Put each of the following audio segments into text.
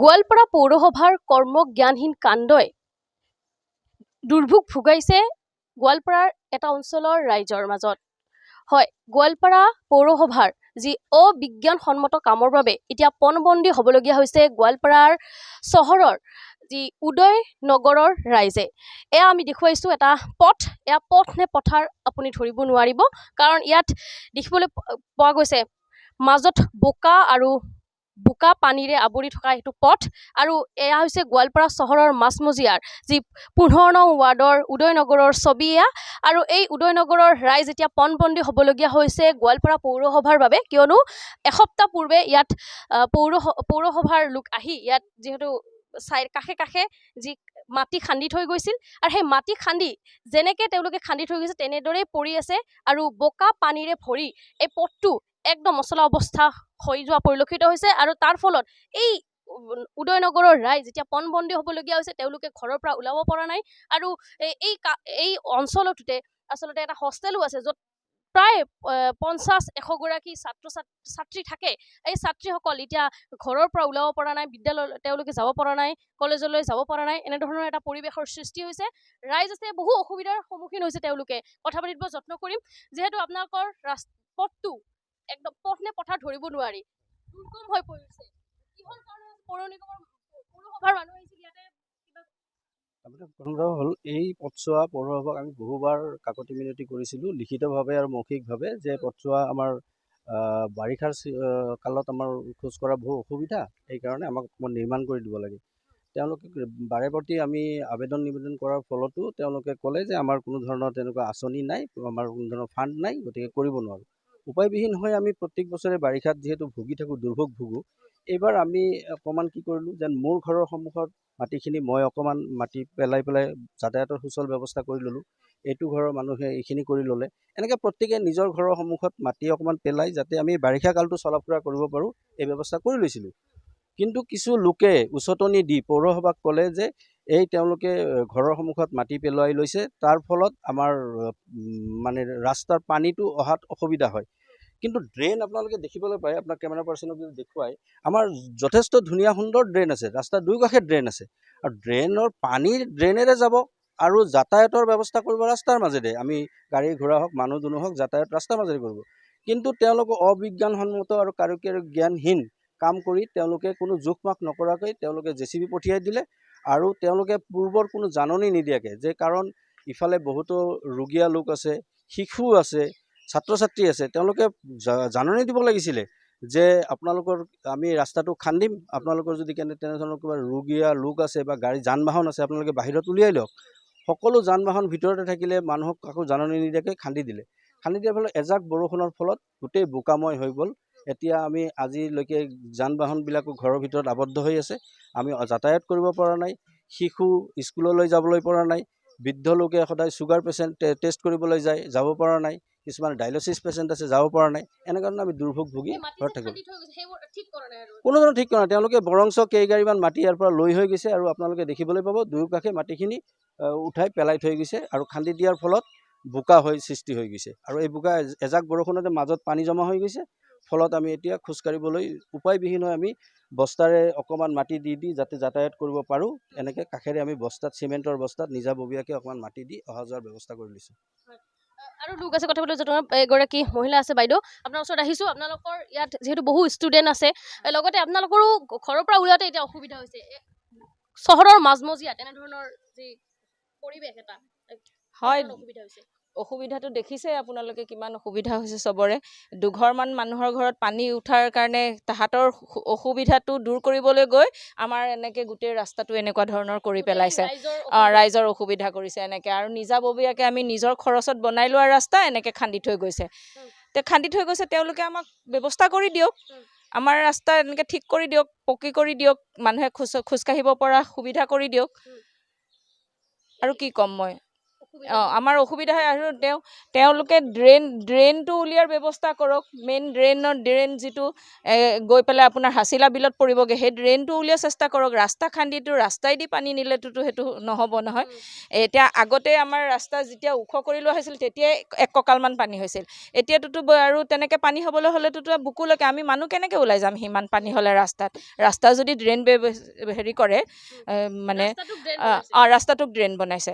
গোৱালপাৰা পৌৰসভাৰ কৰ্মজ্ঞানহীন কাণ্ডই দুৰ্ভোগ ভোগাইছে গোৱালপাৰাৰ এটা অঞ্চলৰ ৰাইজৰ মাজত। হয়, গোৱালপাৰা পৌৰসভাৰ যি অবিজ্ঞানসন্মত কামৰ বাবে এতিয়া পণবন্দী হ'বলগীয়া হৈছে গোৱালপাৰাৰ চহৰৰ যি উদয় নগৰৰ ৰাইজে। এয়া আমি দেখুৱাইছোঁ এটা পথ, এয়া পথ নে পথাৰ আপুনি ধৰিব নোৱাৰিব, কাৰণ ইয়াত দেখিবলৈ পোৱা গৈছে মাজত বোকা পানীৰে আৱৰি থকা এইটো পথ, আৰু এয়া হৈছে গোৱালপাৰা চহৰৰ মাজমজিয়াৰ যি 15 নং ৱাৰ্ডৰ উদয়নগৰৰ ছবি এয়া। আৰু এই উদয়নগৰৰ ৰাইজ এতিয়া পণবন্দী হ'বলগীয়া হৈছে গোৱালপাৰা পৌৰসভাৰ বাবে, কিয়নো এসপ্তাহ পূৰ্বে ইয়াত পৌৰসভাৰ লোক আহি ইয়াত যিহেতু কাষে কাষে যি মাটি খান্দি থৈ গৈছিল, আৰু সেই মাটি খান্দি যেনেকৈ তেওঁলোকে খান্দি থৈ গৈছে তেনেদৰেই পৰি আছে, আৰু বোকা পানীৰে ভৰি এই পথটো একদম অচলা অৱস্থা হৈ যোৱা পৰিলক্ষিত হৈছে। আৰু তাৰ ফলত এই উদয়নগৰৰ ৰাইজ যেতিয়া পণবন্দী হ'বলগীয়া হৈছে, তেওঁলোকে ঘৰৰ পৰা ওলাব পৰা নাই। আৰু এই অঞ্চলটোতে আচলতে এটা হোষ্টেলো আছে, য'ত প্ৰায় 50-100 গৰাকী ছাত্ৰী থাকে। এই ছাত্ৰীসকল এতিয়া ঘৰৰ পৰা ওলাব পৰা নাই, বিদ্যালয় তেওঁলোকে যাব পৰা নাই, কলেজলৈ যাব পৰা নাই, এনেধৰণৰ এটা পৰিৱেশৰ সৃষ্টি হৈছে। ৰাইজ আছে বহু অসুবিধাৰ সন্মুখীন হৈছে, তেওঁলোকে কথা পাতিব যত্ন কৰিম। যিহেতু আপোনালোকৰ পথটো একদম পথ নে পথাৰ ধৰিব নোৱাৰি, দুৰ্গম হৈ পৰিছে। কিহৰ কাৰণে পৌৰসভাৰ মানুহ আহিছিল ইয়াতে? প্ৰথম হ'ল এই পথছোৱা পৌৰসভাক আমি বহুবাৰ কাকতি মিনতি কৰিছিলোঁ লিখিতভাৱে আৰু মৌখিকভাৱে, যে পথছোৱা আমাৰ বাৰিষাৰ কালত আমাৰ খোজ কৰা বহু অসুবিধা, সেইকাৰণে আমাক নিৰ্মাণ কৰি দিব লাগে। তেওঁলোকে বাৰে প্ৰতি আমি আবেদন নিবেদন কৰাৰ ফলতো তেওঁলোকে ক'লে যে আমাৰ কোনো ধৰণৰ তেনেকুৱা আঁচনি নাই, আমাৰ কোনো ধৰণৰ ফাণ্ড নাই, গতিকে কৰিব নোৱাৰোঁ। উপায়বিহীন হৈ আমি প্ৰত্যেক বছৰে বাৰিষাত যিহেতু ভুগি থাকোঁ, দুৰ্ভোগ ভুগোঁ, এইবাৰ আমি অকণমান কি কৰিলোঁ, যেন মোৰ ঘৰৰ সন্মুখত মাটিখিনি মই অকণমান মাটি পেলাই যাতায়াতৰ সুচল ব্যৱস্থা কৰি ল'লোঁ। এইটো ঘৰৰ মানুহে এইখিনি কৰি ল'লে, এনেকৈ প্ৰত্যেকে নিজৰ ঘৰৰ সন্মুখত মাটি অকণমান পেলাই যাতে আমি বাৰিষা কালটো চলা ফুৰা কৰিব পাৰোঁ, এই ব্যৱস্থা কৰি লৈছিলোঁ। কিন্তু কিছু লোকে উচতনি দি পৌৰসভাক ক'লে যে তেওঁলোকে ঘৰৰ সন্মুখত মাটি পেলোৱাই লৈছে, তাৰ ফলত আমাৰ মানে ৰাস্তাৰ পানীটো অহাত অসুবিধা হয়। কিন্তু ড্ৰেইন আপোনালোকে দেখিবলৈ পায়, আপোনাৰ কেমেৰা পাৰ্চনক যদি দেখুৱাই, আমাৰ যথেষ্ট ধুনীয়া সুন্দৰ ড্ৰেইন আছে, ৰাস্তাৰ দুয়োকাষে ড্ৰেইন আছে, আৰু ড্ৰেইনেৰে যাব আৰু যাতায়াতৰ ব্যৱস্থা কৰিব ৰাস্তাৰ মাজেৰে। আমি গাড়ী ঘোঁৰা হওক, মানুহ দুনুহ হওক, যাতায়াত ৰাস্তাৰ মাজেৰে কৰিব। কিন্তু তেওঁলোকে অবিজ্ঞানসন্মত আৰু কাৰিকৰী জ্ঞানহীন কাম কৰি তেওঁলোকে কোনো জোখ মাখ নকৰাকৈ তেওঁলোকে JCB পঠিয়াই দিলে, আৰু তেওঁলোকে পূৰ্বৰ কোনো জাননী নিদিয়াকৈ, যে কাৰণ ইফালে বহুতো ৰোগীয়া লোক আছে, শিশু আছে, ছাত্ৰ ছাত্ৰী আছে, তেওঁলোকে জাননী দিব লাগিছিলে যে আমি ৰাস্তাটো খান্দিম, আপোনালোকৰ যদি তেনেধৰণৰ কিবা ৰোগীয়া লোক আছে বা যান বাহন আছে, আপোনালোকে বাহিৰত উলিয়াই লওক। সকলো যান বাহন ভিতৰতে থাকিলে মানুহক কাকো জাননী নিদিয়াকৈ খান্দি দিলে। খান্দি দিয়াৰ ফলত এজাক বৰষুণৰ ফলত গোটেই বোকাময় হৈ গ'ল। এতিয়া আমি আজিলৈকে যান বাহনবিলাকো ঘৰৰ ভিতৰত আবদ্ধ হৈ আছে, আমি যাতায়াত কৰিব পৰা নাই, শিশু স্কুললৈ যাবলৈ পৰা নাই, বৃদ্ধ লোকে সদায় চুগাৰ পেচেণ্ট টেষ্ট কৰিবলৈ যাব পৰা নাই, কিছুমান ডায়েলিচিছ পেচেণ্ট আছে, যাব পৰা নাই। এনেধৰণে আমি দুৰ্ভোগ ভুগি ঘৰত থাকিব। কোনো ধৰণৰ ঠিক কৰা নাই, তেওঁলোকে বৰঞ্চ কেইগাড়ীমান মাটি ইয়াৰ পৰা লৈ হৈ গৈছে, আৰু আপোনালোকে দেখিবলৈ পাব দুয়োকাষে মাটিখিনি উঠাই পেলাই থৈ গৈছে, আৰু খান্দি দিয়াৰ ফলত বোকা সৃষ্টি হৈ গৈছে। আৰু এই বোকা এজাক বৰষুণতে মাজত পানী জমা হৈ গৈছে, ফলত আমি এতিয়া খোজকাঢ়িবলৈ উপায়বিহীন হৈ আমি বস্তাৰে অকণমান মাটি দি যাতে যাতায়াত কৰিব পাৰোঁ, এনেকৈ কাষেৰে আমি চিমেণ্টৰ বস্তাত নিজাববীয়াকৈ অকণমান মাটি দি অহা যোৱাৰ ব্যৱস্থা কৰি লৈছোঁ। আৰু লোক আছে কথা পাতিবলৈ, এগৰাকী মহিলা আছে। বাইদেউ, আপোনাৰ ওচৰত আহিছোঁ। আপোনালোকৰ ইয়াত যিহেতু বহু ষ্টুডেণ্ট আছে, লগতে আপোনালোকৰো ঘৰৰ পৰা ওলাওঁতে এতিয়া অসুবিধা হৈছে, চহৰৰ মাজমজিয়াত এনেধৰণৰ যি পৰিৱেশ এটা হয়, অসুবিধা হৈছে। অসুবিধাটো দেখিছে আপোনালোকে কিমান অসুবিধা হৈছে চবৰে। দুঘৰমান মানুহৰ ঘৰত পানী উঠাৰ কাৰণে তাহাঁতৰ অসুবিধাটো দূৰ কৰিবলৈ গৈ আমাৰ এনেকৈ গোটেই ৰাস্তাটো এনেকুৱা ধৰণৰ কৰি পেলাইছে। ৰাইজৰ অসুবিধা কৰিছে এনেকৈ, আৰু নিজাববীয়াকৈ আমি নিজৰ খৰচত বনাই লোৱা ৰাস্তা এনেকৈ খান্দি থৈ গৈছে। তেওঁলোকে আমাক ব্যৱস্থা কৰি দিয়ক, আমাৰ ৰাস্তা এনেকৈ ঠিক কৰি দিয়ক, পকী কৰি দিয়ক, মানুহে খোজকাঢ়িব পৰা সুবিধা কৰি দিয়ক। আৰু কি ক'ম মই। আমাৰ অসুবিধা হয় আৰু তেওঁলোকে ড্ৰেইনটো উলিয়াৰ ব্যৱস্থা কৰক। মেইন ড্ৰেইন যিটো গৈ পেলাই আপোনাৰ হাছিলা বিলত পৰিবগৈ, সেই ড্ৰেইনটো উলিয়াৰ চেষ্টা কৰক। ৰাস্তা খান্দিটো ৰাস্তাইদি পানী নিলেতো সেইটো নহ'ব নহয়। এতিয়া আগতে আমাৰ ৰাস্তা যেতিয়া ওখ কৰি লোৱা হৈছিল তেতিয়াই 1 কঁকালমান পানী হৈছিল। এতিয়াতোতো আৰু তেনেকৈ পানী হ'বলৈ হ'লেতো বুকুলৈকে আমি মানুহ কেনেকৈ ওলাই যাম সিমান পানী হ'লে ৰাস্তা যদি ড্ৰেইন হেৰি কৰে, মানে ৰাস্তাটোক ড্ৰেইন বনাইছে।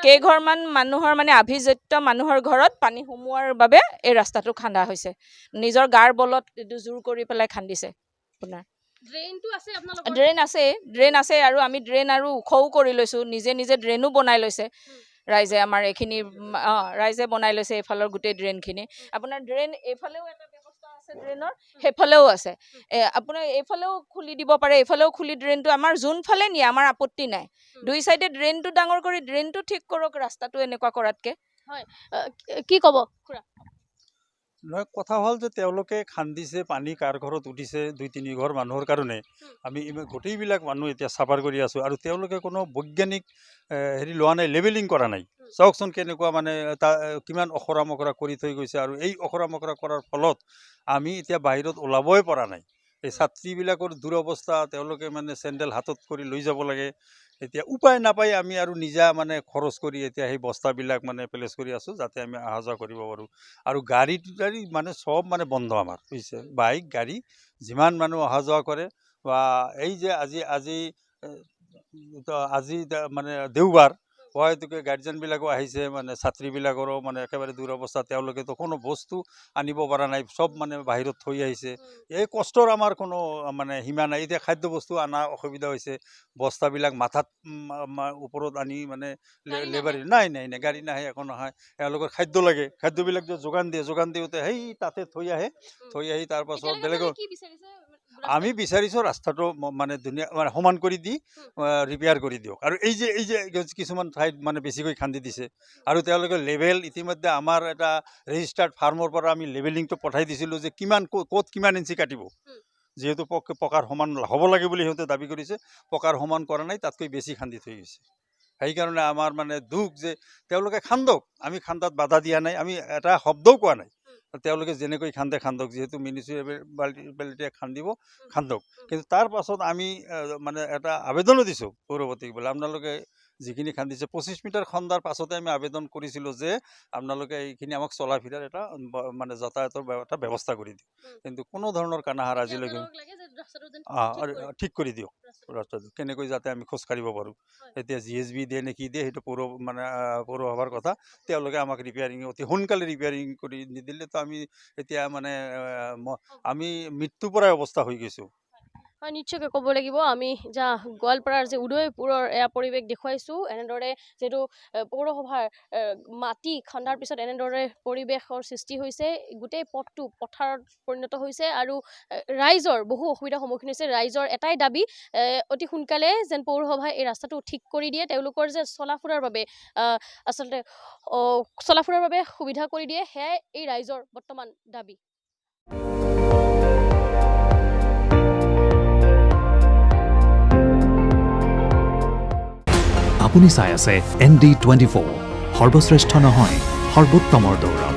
কেইঘৰমান মানুহৰ মানে অভিজাত্য মানুহৰ ঘৰত পানী সোমোৱাৰ বাবে এই ৰাস্তাটো খান্দা হৈছে। নিজৰ গাৰ বলত জোৰ কৰি পেলাই খান্দিছে। আপোনাৰ ড্ৰেইন আছে আৰু আমি ড্ৰেইন আৰু ওখও কৰি লৈছোঁ। নিজে ড্ৰেইনো বনাই লৈছে ৰাইজে। আমাৰ এইখিনি ৰাইজে বনাই লৈছে এইফালৰ গোটেই ড্ৰেইনখিনি। আপোনাৰ ড্ৰেইন এইফালেও এটা ব্যৱস্থা আছে, ড্ৰেইনৰ সেইফালেও আছে। আপোনাৰ এইফালেও খুলি দিব পাৰে, এইফালেও খুলি ড্ৰেইনটো আমাৰ যোনফালে নিয়ে আমাৰ আপত্তি নাই। 2 চাইডে ড্ৰেইনটো ডাঙৰ কৰি ড্ৰেইনটো ঠিক কৰক, ৰাস্তাটো এনেকুৱা কৰাতকৈ। হয়, কি ক'ব খুৰা? নহয়, কথা হ'ল যে তেওঁলোকে খান্দিছে, পানী কাৰ ঘৰত উঠিছে 2-3 ঘৰ মানুহৰ কাৰণে। আমি গোটেইবিলাক মানুহ এতিয়া চাফাৰ কৰি আছোঁ আৰু তেওঁলোকে কোনো বৈজ্ঞানিক হেৰি লোৱা নাই, লেবেলিং কৰা নাই। চাওকচোন কেনেকুৱা মানে কিমান অখৰা মখৰা কৰি থৈ গৈছে। আৰু এই অখৰা মখৰা কৰাৰ ফলত আমি এতিয়া বাহিৰত ওলাবই পৰা নাই। এই ছাত্ৰীবিলাকৰ দুৰৱস্থা, তেওঁলোকে মানে চেণ্ডেল হাতত কৰি লৈ যাব লাগে। এতিয়া উপায় নাপাই আমি আৰু নিজা মানে খৰচ কৰি এতিয়া সেই বস্তাবিলাক মানে প্লেচ কৰি আছোঁ যাতে আমি অহা যোৱা কৰিব পাৰোঁ। আৰু গাড়ী মানে চব মানে বন্ধ আমাৰ, বুজিছে। বাইক গাড়ী যিমান মানুহ অহা যোৱা কৰে, বা এই যে আজি মানে দেওবাৰ হয়তোকে গাৰ্জেনবিলাকো আহিছে, মানে ছাত্ৰীবিলাকৰো মানে একেবাৰে দুৰৱস্থা। তেওঁলোকেতো কোনো বস্তু আনিব পৰা নাই, চব মানে বাহিৰত থৈ আহিছে। এই কষ্টৰ আমাৰ কোনো মানে সীমা নাই। এতিয়া খাদ্য বস্তু অনা অসুবিধা হৈছে। বস্তাবিলাক মাথাত ওপৰত আনি মানে লেবাৰী নাই গাড়ী নাহে, একো নহয়। এওঁলোকৰ খাদ্য লাগে, খাদ্যবিলাক যে যোগান দিওঁতে সেই তাতে থৈ আহি তাৰপাছত বেলেগৰ আমি বিচাৰিছোঁ ৰাস্তাটো মানে ধুনীয়া মানে সমান কৰি দি ৰিপেয়াৰ কৰি দিয়ক। আৰু এই যে কিছুমান ঠাইত মানে বেছিকৈ খান্দি দিছে। আৰু তেওঁলোকে লেভেল ইতিমধ্যে আমাৰ এটা ৰেজিষ্টাৰ্ড ফাৰ্মৰ পৰা আমি লেভেলিংটো পঠাই দিছিলোঁ যে ক'ত কিমান ইঞ্চি কাটিব। যিহেতু পকাৰ সমান হ'ব লাগে বুলি সিহঁতে দাবী কৰিছে, পকাৰ সমান কৰা নাই, তাতকৈ বেছি খান্দি থৈ গৈছে। সেইকাৰণে আমাৰ মানে দুখ যে তেওঁলোকে খান্দক, আমি খান্দাত বাধা দিয়া নাই, আমি এটা শব্দও কোৱা নাই। তেওঁলোকে যেনেকৈ খান্দক, যিহেতু মিউনিচিপালিটিয়ে খান্দক। কিন্তু তাৰ পাছত আমি মানে এটা আবেদনো দিছোঁ পৌৰপতিক বোলে, আপোনালোকে যিখিনি খান্দিছে 25 মিটাৰ খন্দাৰ পাছতে আমি আবেদন কৰিছিলোঁ যে আপোনালোকে এইখিনি আমাক চলা ফিৰাৰ এটা মানে যাতায়াতৰ এটা ব্যৱস্থা কৰি দিয়ক। কিন্তু কোনো ধৰণৰ কানাহাৰ আজিলৈকে ঠিক কৰি দিয়ক ৰাস্তাটো, কেনেকৈ যাতে আমি খোজকাঢ়িব পাৰোঁ। এতিয়া GSB দিয়ে নে কি দিয়ে সেইটো পৌৰসভাৰ কথা। তেওঁলোকে আমাক অতি সোনকালে ৰিপেয়াৰিং কৰি নিদিলেতো আমি এতিয়া মানে আমি মৃত্যু পৰাই অৱস্থা হৈ গৈছোঁ। হয়, নিশ্চয়কৈ ক'ব লাগিব। আমি গোৱালপাৰাৰ যে উদয়পুৰৰ এয়া পৰিৱেশ দেখুৱাইছোঁ। এনেদৰে যিহেতু পৌৰসভাৰ মাটি খন্দাৰ পিছত এনেদৰে পৰিৱেশৰ সৃষ্টি হৈছে, গোটেই পথটো পথাৰত পৰিণত হৈছে আৰু ৰাইজৰ বহু অসুবিধাৰ সন্মুখীন হৈছে। ৰাইজৰ এটাই দাবী, অতি সোনকালে যেন পৌৰসভাই এই ৰাস্তাটো ঠিক কৰি দিয়ে, তেওঁলোকৰ যে চলা ফুৰাৰ বাবে সুবিধা কৰি দিয়ে, সেয়াই এই ৰাইজৰ বৰ্তমান দাবী। আপুনি চাই আছে ND24, সৰ্বশ্ৰেষ্ঠ নহয়, সৰ্বোত্তমৰ দৌৰত।